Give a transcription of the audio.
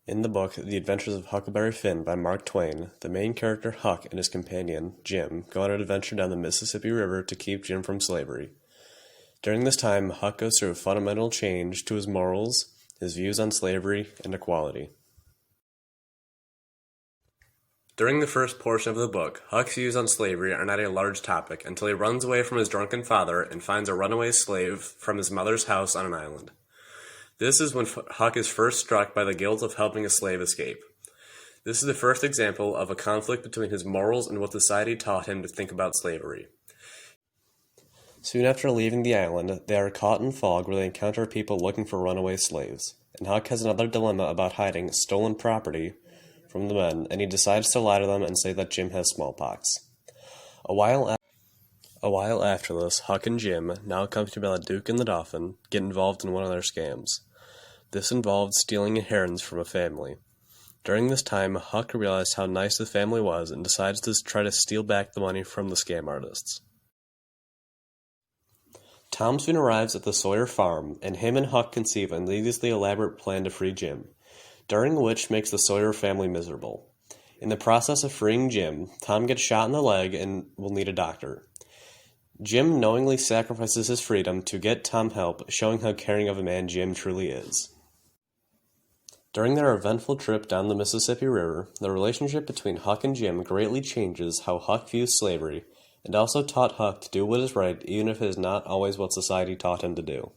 In the book The Adventures of Huckleberry Finn by Mark Twain, the main character Huck and his companion, Jim, go on an adventure down the Mississippi River to keep Jim from slavery. During this time, Huck goes through a fundamental change to his morals, his views on slavery, and equality. During the first portion of the book, Huck's views on slavery are not a large topic until he runs away from his drunken father and finds a runaway slave from his mother's house on an island. This is when Huck is first struck by the guilt of helping a slave escape. This is the first example of a conflict between his morals and what society taught him to think about slavery. Soon after leaving the island, they are caught in fog where they encounter people looking for runaway slaves, and Huck has another dilemma about hiding stolen property from the men, and he decides to lie to them and say that Jim has smallpox. A while after this, Huck and Jim, now accompanied by the Duke and the Dauphin, get involved in one of their scams. This involved stealing inheritance from a family. During this time, Huck realized how nice the family was and decides to try to steal back the money from the scam artists. Tom soon arrives at the Sawyer farm, and him and Huck conceive a needlessly elaborate plan to free Jim, during which makes the Sawyer family miserable. In the process of freeing Jim, Tom gets shot in the leg and will need a doctor. Jim knowingly sacrifices his freedom to get Tom help, showing how caring of a man Jim truly is. During their eventful trip down the Mississippi River, the relationship between Huck and Jim greatly changes how Huck views slavery, and also taught Huck to do what is right even if it is not always what society taught him to do.